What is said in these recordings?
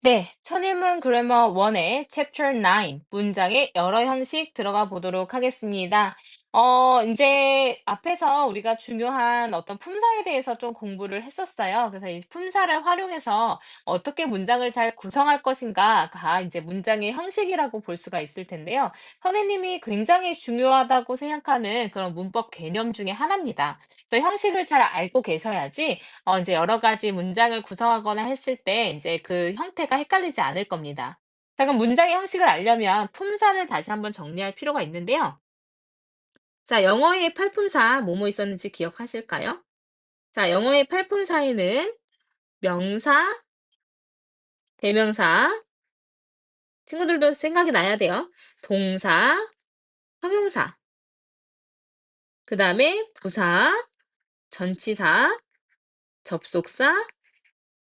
네, 천일문 그래머 1의 챕터 9, 문장의 여러 형식 들어가 보도록 하겠습니다. 이제 앞에서 우리가 중요한 어떤 품사에 대해서 좀 공부를 했었어요. 그래서 이 품사를 활용해서 어떻게 문장을 잘 구성할 것인가가 이제 문장의 형식이라고 볼 수가 있을 텐데요. 선생님이 굉장히 중요하다고 생각하는 그런 문법 개념 중에 하나입니다. 그래서 형식을 잘 알고 계셔야지 이제 여러 가지 문장을 구성하거나 했을 때 이제 그 형태가 헷갈리지 않을 겁니다. 자, 그럼 문장의 형식을 알려면 품사를 다시 한번 정리할 필요가 있는데요. 자, 영어의 팔품사 뭐뭐 있었는지 기억하실까요? 자, 영어의 팔품사에는 명사, 대명사, 친구들도 생각이 나야 돼요. 동사, 형용사, 그 다음에 부사, 전치사, 접속사,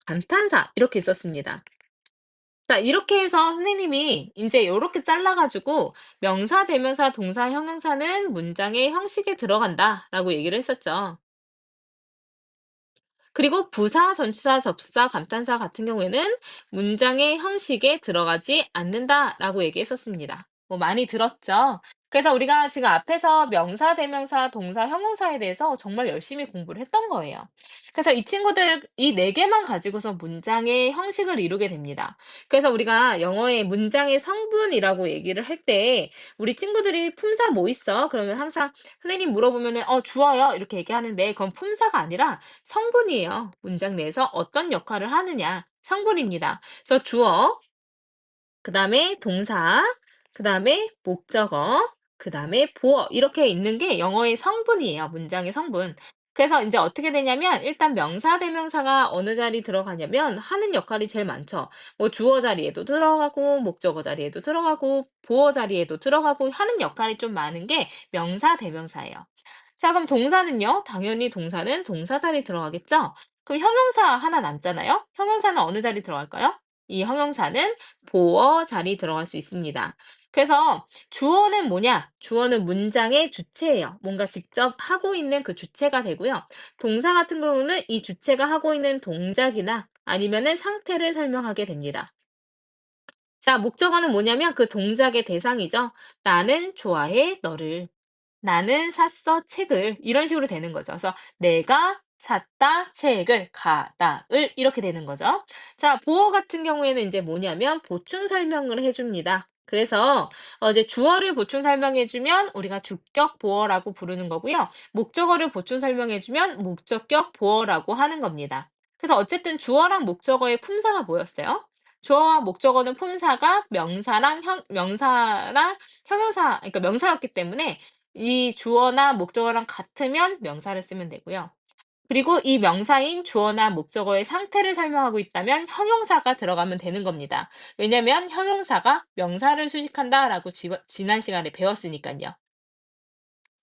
감탄사 이렇게 있었습니다. 자, 이렇게 해서 선생님이 인제 요렇게 잘라 가지고 "명사, 대명사, 동사, 형용사는 문장의 형식에 들어간다."라고 얘기를 했었죠. 그리고 부사, 전치사, 접수사, 감탄사 같은 경우에는 "문장의 형식에 들어가지 않는다."라고 얘기했었습니다. 뭐 많이 들었죠? 그래서 우리가 지금 앞에서 명사, 대명사, 동사, 형용사에 대해서 정말 열심히 공부를 했던 거예요. 그래서 이 친구들 이 4 개만 가지고서 문장의 형식을 이루게 됩니다. 그래서 우리가 영어의 문장의 성분이라고 얘기를 할 때 우리 친구들이 "품사 뭐 있어?" 그러면 항상 선생님 물어보면은 주어요." 이렇게 얘기하는데 그건 품사가 아니라 성분이에요. 문장 내에서 어떤 역할을 하느냐. 성분입니다. 그래서 주어, 그다음에 동사, 그다음에 목적어, 그다음에 보어 이렇게 있는 게 영어의 성분이에요. 문장의 성분. 그래서 인제 어떻게 되냐면 일단 명사, 대명사가 어느 자리 들어가냐면 하는 역할이 제일 많죠. 뭐 주어 자리에도 들어가고 목적어 자리에도 들어가고 보어 자리에도 들어가고 하는 역할이 좀 많은 게 명사, 대명사예요. 자, 그럼 동사는요? 당연히 동사는 동사 자리에 들어가겠죠? 그럼 형용사 하나 남잖아요? 형용사는 어느 자리 들어갈까요? 이 형용사는 보어 자리 들어갈 수 있습니다. 그래서 주어는 뭐냐? 주어는 문장의 주체예요. 뭔가 직접 하고 있는 그 주체가 되고요. 동사 같은 경우는 이 주체가 하고 있는 동작이나 아니면은 상태를 설명하게 됩니다. 자, 목적어는 뭐냐면 그 동작의 대상이죠. 나는 좋아해 너를. 나는 샀어 책을 이런 식으로 되는 거죠. 그래서 내가 샀다 책을 가다을 이렇게 되는 거죠. 자, 보어 같은 경우에는 이제 뭐냐면 보충 설명을 해줍니다. 그래서 이제 주어를 보충 설명해주면 우리가 주격 보어라고 부르는 거고요. 목적어를 보충 설명해주면 목적격 보어라고 하는 겁니다. 그래서 어쨌든 주어랑 목적어의 품사가 뭐였어요? 주어와 목적어는 품사가 명사랑 형용사, 그러니까 명사였기 때문에 이 주어나 목적어랑 같으면 명사를 쓰면 되고요. 그리고 이 명사인 주어나 목적어의 상태를 설명하고 있다면 형용사가 들어가면 되는 겁니다. 왜냐면 형용사가 명사를 수식한다라고 지난 시간에 배웠으니까요.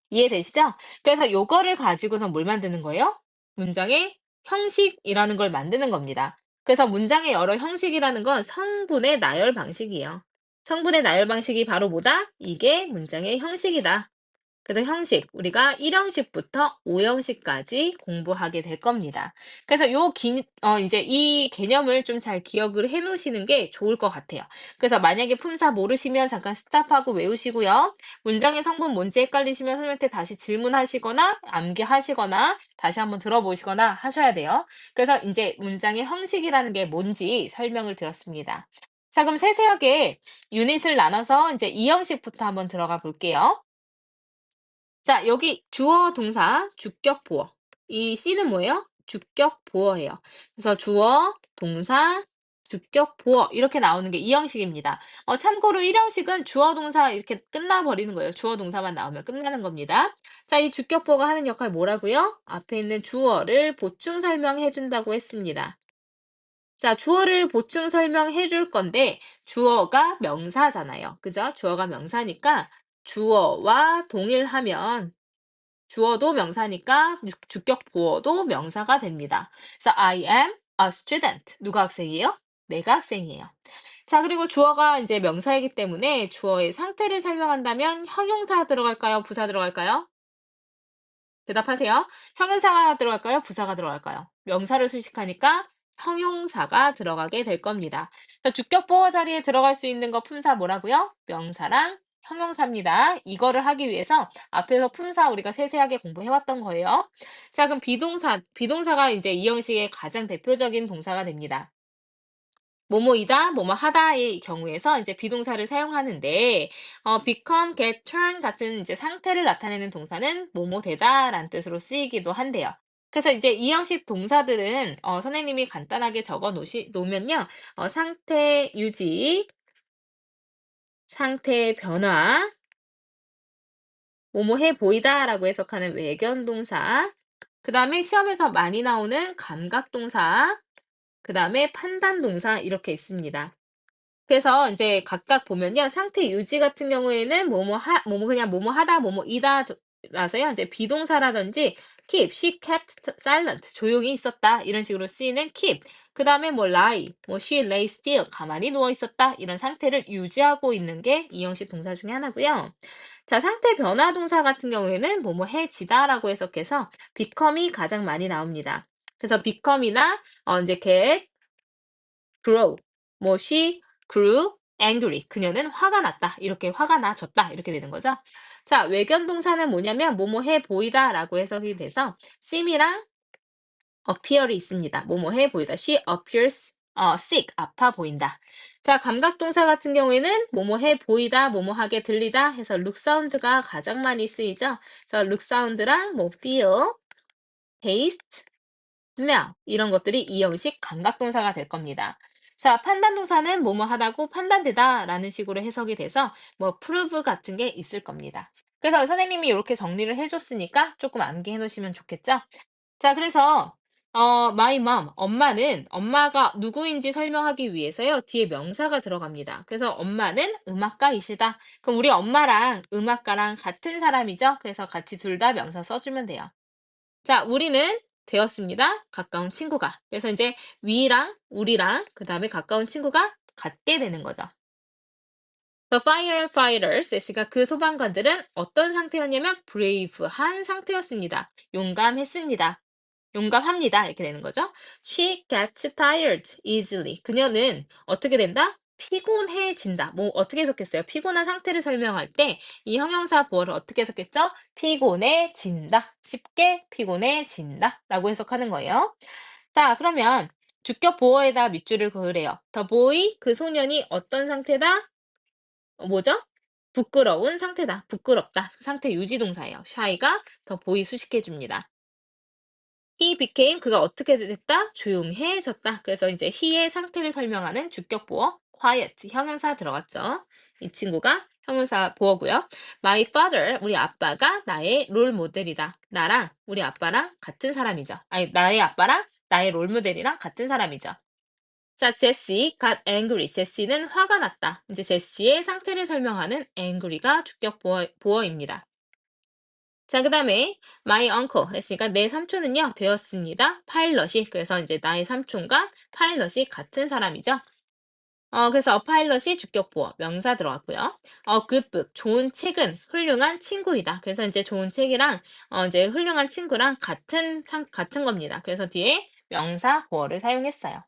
이해되시죠? 그래서 요거를 가지고서 뭘 만드는 거예요? 문장의 형식이라는 걸 만드는 겁니다. 그래서 문장의 여러 형식이라는 건 성분의 나열 방식이에요. 성분의 나열 방식이 바로 뭐다? 이게 문장의 형식이다. 그래서 형식, 우리가 1형식부터 5형식까지 공부하게 될 겁니다. 그래서 이제 이 개념을 좀 잘 기억을 해 놓으시는 게 좋을 것 같아요. 그래서 만약에 품사 모르시면 잠깐 스탑하고 외우시고요. 문장의 성분 뭔지 헷갈리시면 선생님한테 다시 질문하시거나 암기하시거나 다시 한번 들어보시거나 하셔야 돼요. 그래서 이제 문장의 형식이라는 게 뭔지 설명을 드렸습니다. 자, 그럼 세세하게 유닛을 나눠서 이제 2형식부터 한번 들어가 볼게요. 자, 여기 주어, 동사, 주격, 보어. 이 C는 뭐예요? 주격, 보어예요. 그래서 주어, 동사, 주격, 보어 이렇게 나오는 게 이 형식입니다. 참고로 1형식은 주어, 동사 이렇게 끝나버리는 거예요. 주어, 동사만 나오면 끝나는 겁니다. 자, 이 주격, 보어가 하는 역할 뭐라고요? 앞에 있는 주어를 보충 설명해 준다고 했습니다. 자, 주어를 보충 설명해 줄 건데 주어가 명사잖아요. 그죠? 주어가 명사니까 주어와 동일하면 주어도 명사니까 주격 보어도 명사가 됩니다. 그래서 I am a student. 누가 학생이에요? 내가 학생이에요. 자, 그리고 주어가 이제 명사이기 때문에 주어의 상태를 설명한다면 형용사 들어갈까요? 부사 들어갈까요? 대답하세요. 형용사가 들어갈까요? 부사가 들어갈까요? 명사를 수식하니까 형용사가 들어가게 될 겁니다. 자, 주격 보호 자리에 들어갈 수 있는 거 품사 뭐라고요? 명사랑 형용사입니다. 이거를 하기 위해서 앞에서 품사 우리가 세세하게 공부해왔던 거예요. 자, 그럼 비동사가 이제 이 형식의 가장 대표적인 동사가 됩니다. 뭐뭐이다, 뭐뭐 하다의 경우에서 이제 비동사를 사용하는데, become, get, turn 같은 이제 상태를 나타내는 동사는 뭐뭐 되다라는 뜻으로 쓰이기도 한대요. 그래서 이제 이 형식 동사들은 선생님이 간단하게 놓으면요, 상태 유지, 상태 변화, 뭐뭐 해 보이다라고 해석하는 외견동사, 그 다음에 시험에서 많이 나오는 감각동사, 그 다음에 판단동사 이렇게 있습니다. 그래서 이제 각각 보면요. 상태 유지 같은 경우에는 뭐뭐 그냥 뭐뭐 하다, 뭐뭐이다 라서요. 이제 비동사라든지 keep, she kept silent, 조용히 있었다. 이런 식으로 쓰이는 keep. 그다음에 뭐 lie, 뭐 she lay still, 가만히 누워 있었다. 이런 상태를 유지하고 있는 게 이 형식 동사 중에 하나고요. 자, 상태 변화 동사 같은 경우에는 뭐뭐 해지다라고 해석해서 become이 가장 많이 나옵니다. 그래서 become이나 이제 get, grow, 뭐 she grew angry. 그녀는 화가 났다. 이렇게 화가 나졌다. 이렇게 되는 거죠. 자, 외견 동사는 뭐냐면 뭐뭐 해 보이다라고 해석이 돼서 seem이랑 appear이 있습니다. 뭐뭐 해 보이다. She appears sick. 아파 보인다. 자, 감각 동사 같은 경우에는 뭐뭐 해 보이다, 뭐뭐 하게 들리다 해서 look 사운드가 가장 많이 쓰이죠. 그래서 look 사운드랑 뭐 feel, taste, smell 이런 것들이 이 형식 감각동사가 될 겁니다. 자, 판단동사는 뭐뭐 하다고 판단되다라는 식으로 해석이 돼서 뭐 prove 같은 게 있을 겁니다. 그래서 선생님이 이렇게 정리를 해줬으니까 조금 암기해 놓으시면 좋겠죠? 자, 그래서 my mom, 엄마는 엄마가 누구인지 설명하기 위해서요. 뒤에 명사가 들어갑니다. 그래서 엄마는 음악가이시다. 그럼 우리 엄마랑 음악가랑 같은 사람이죠? 그래서 같이 둘 다 명사 써주면 돼요. 자, 우리는 되었습니다. 가까운 친구가. 그래서 이제 위랑 우리랑 그다음에 가까운 친구가 같게 되는 거죠. The firefighters, 그러니까 그 소방관들은 어떤 상태였냐면 brave한 상태였습니다. 용감했습니다. 용감합니다. 이렇게 되는 거죠. She gets tired easily. 그녀는 어떻게 된다? 피곤해진다. 뭐 어떻게 해석했어요? 피곤한 상태를 설명할 때 이 형용사 보어를 어떻게 해석했죠? 피곤해진다. 쉽게 피곤해진다. 라고 해석하는 거예요. 자, 그러면 주격 보어에다 밑줄을 그으래요. The boy, 그 소년이 어떤 상태다? 뭐죠? 부끄러운 상태다. 부끄럽다. 상태 유지 동사예요. shy가 the boy 수식해줍니다. He became 그가 어떻게 됐다? 조용해졌다. 그래서 이제 he의 상태를 설명하는 주격 보어 quiet 형용사 들어갔죠. 이 친구가 형용사 보어고요. My father 우리 아빠가 나의 롤 모델이다. 나랑 우리 아빠랑 같은 사람이죠. 아니 나의 아빠랑 나의 롤 모델이랑 같은 사람이죠. 자, 제시 got angry. 제시는 화가 났다. 이제 제시의 상태를 설명하는 angry가 주격 보어입니다. 자, 그다음에 my uncle 했으니까 내 삼촌은요 되었습니다. 파일럿이 그래서 이제 나의 삼촌과 파일럿이 같은 사람이죠. 그래서 a 파일럿이 주격 보어 명사 들어갔고요. good book 좋은 책은 훌륭한 친구이다. 그래서 이제 좋은 책이랑 이제 훌륭한 친구랑 같은 겁니다. 그래서 뒤에 명사 보어를 사용했어요.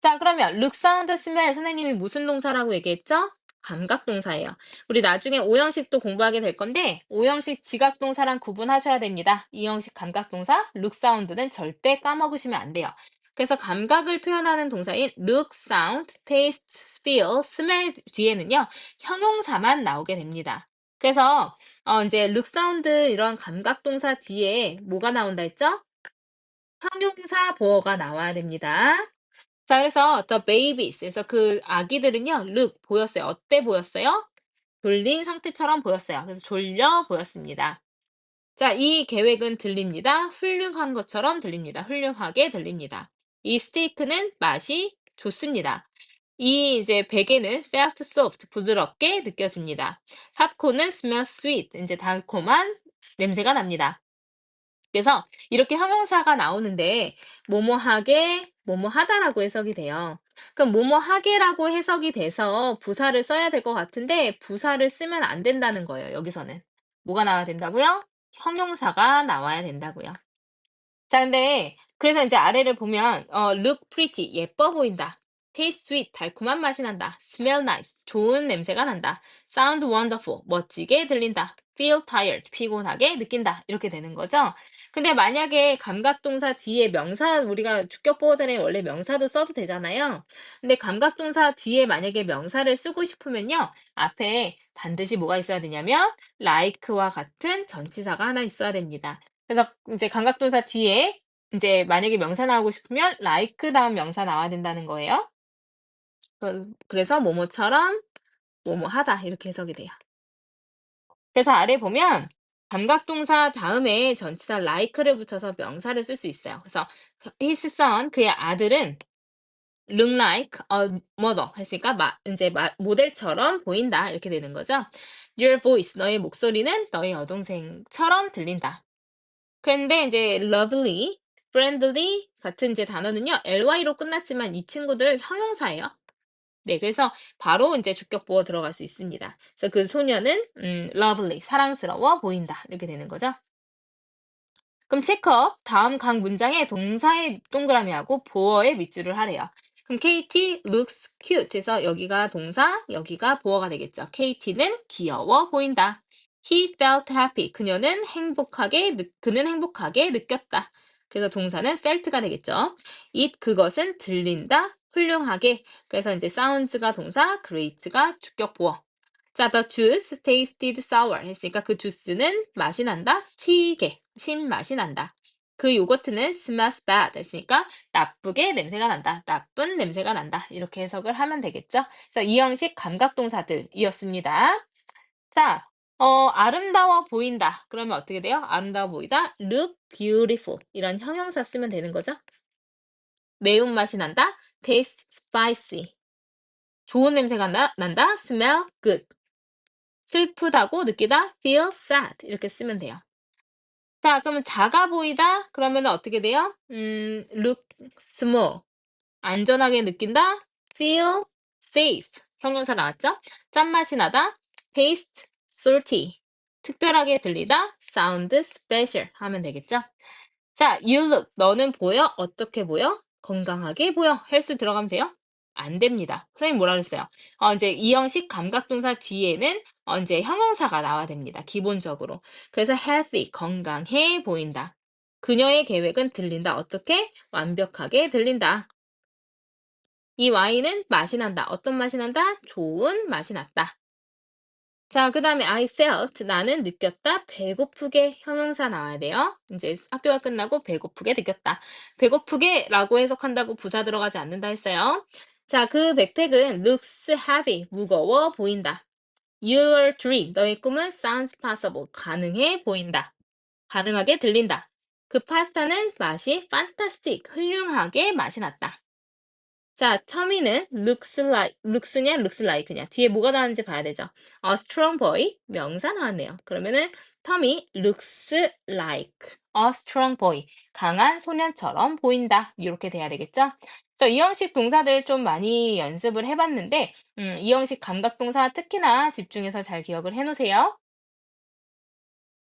자, 그러면 look, sound, smell 선생님이 무슨 동사라고 얘기했죠? 감각 동사예요. 우리 나중에 오형식도 공부하게 될 건데 오형식 지각 동사랑 구분하셔야 됩니다. 이 형식 감각 동사 look, sound는 절대 까먹으시면 안 돼요. 그래서 감각을 표현하는 동사인 look, sound, taste, feel, smell 뒤에는요 형용사만 나오게 됩니다. 그래서 이제 look, sound 이런 감각 동사 뒤에 뭐가 나온다 했죠? 형용사 보어가 나와야 됩니다. 자, 그래서 the babies. 그래서 그 아기들은요, look 보였어요. 어때 보였어요? 졸린 상태처럼 보였어요. 그래서 졸려 보였습니다. 자, 이 계획은 들립니다. 훌륭한 것처럼 들립니다. 훌륭하게 들립니다. 이 스테이크는 맛이 좋습니다. 이 이제 베개는 felt soft, 부드럽게 느껴집니다. 팝콘은 smells sweet, 이제 달콤한 냄새가 납니다. 그래서 이렇게 형용사가 나오는데 뭐뭐하게, 뭐뭐하다라고 해석이 돼요. 그럼 뭐뭐하게라고 해석이 돼서 부사를 써야 될 것 같은데 부사를 쓰면 안 된다는 거예요. 여기서는. 뭐가 나와야 된다고요? 형용사가 나와야 된다고요. 자, 근데 그래서 이제 아래를 보면 look pretty 예뻐 보인다. taste sweet 달콤한 맛이 난다. smell nice 좋은 냄새가 난다. sound wonderful 멋지게 들린다. feel tired 피곤하게 느낀다. 이렇게 되는 거죠. 근데 만약에 감각동사 뒤에 명사 우리가 주격 보호 전에 원래 명사도 써도 되잖아요. 근데 감각동사 뒤에 만약에 명사를 쓰고 싶으면요. 앞에 반드시 뭐가 있어야 되냐면 like와 같은 전치사가 하나 있어야 됩니다. 그래서 이제 감각동사 뒤에 이제 만약에 명사 나오고 싶으면 like 다음 명사 나와야 된다는 거예요. 그래서 뭐뭐처럼 뭐뭐하다 이렇게 해석이 돼요. 그래서 아래 보면 감각동사 다음에 전치사 like를 붙여서 명사를 쓸 수 있어요. 그래서 his son 그의 아들은 look like a model 했으니까 이제 모델처럼 보인다 이렇게 되는 거죠. Your voice 너의 목소리는 너의 여동생처럼 들린다. 그런데 이제 lovely, friendly 같은 이제 단어는요, ly로 끝났지만 이 친구들 형용사예요. 네, 그래서 바로 이제 주격 보어 들어갈 수 있습니다. 그래서 그 소녀는 lovely, 사랑스러워 보인다. 이렇게 되는 거죠. 그럼 체크업 다음 각 문장에 동사의 동그라미하고 보어의 밑줄을 하래요. 그럼 Katie looks cute 해서 여기가 동사, 여기가 보어가 되겠죠. Katie는 귀여워 보인다. He felt happy. 그는 행복하게 느꼈다. 그래서 동사는 felt가 되겠죠. It 그것은 들린다. 훌륭하게. 그래서 이제 sounds가 동사, great가 주격 보어. 자, the juice tasted sour 했으니까 그 주스는 맛이 난다. 시게, 신맛이 난다. 그 요거트는 smells bad 했으니까 나쁘게 냄새가 난다. 나쁜 냄새가 난다. 이렇게 해석을 하면 되겠죠. 그래서 이 형식 감각동사들이었습니다. 자, 아름다워 보인다. 그러면 어떻게 돼요? 아름다워 보이다. look beautiful. 이런 형용사 쓰면 되는 거죠. 매운맛이 난다. taste spicy. 좋은 냄새가 난다. smell good. 슬프다고 느끼다 feel sad 이렇게 쓰면 돼요. 자, 그러면 작아 보이다 그러면 어떻게 돼요? look small 안전하게 느낀다 feel safe 형용사 나왔죠? 짠맛이 나다 taste salty 특별하게 들리다 sound special 하면 되겠죠? 자, you look 너는 보여 어떻게 보여? 건강하게 보여 헬스 들어가면 돼요? 안 됩니다. 선생님 뭐라 그랬어요? 이제 이 형식 감각동사 뒤에는 이제 형용사가 나와야 됩니다. 기본적으로. 그래서 healthy, 건강해 보인다. 그녀의 계획은 들린다. 어떻게? 완벽하게 들린다. 이 와인은 맛이 난다. 어떤 맛이 난다? 좋은 맛이 났다. 자, 그 다음에 I felt 나는 느꼈다. 배고프게 형용사 나와야 돼요. 이제 학교가 끝나고 배고프게 느꼈다. 배고프게라고 해석한다고 부사 들어가지 않는다 했어요. 자, 그 백팩은 looks heavy 무거워 보인다. Your dream 너의 꿈은 sounds possible 가능해 보인다. 가능하게 들린다. 그 파스타는 맛이 fantastic 훌륭하게 맛이 났다. 자, 터미는 looks like냐. 뒤에 뭐가 나왔는지 봐야 되죠. A strong boy, 명사 나왔네요. 그러면은 터미 looks like a strong boy, 강한 소년처럼 보인다. 이렇게 돼야 되겠죠. 그래서 이 형식 동사들 좀 많이 연습을 해봤는데, 이 형식 감각동사 특히나 집중해서 잘 기억을 해놓으세요.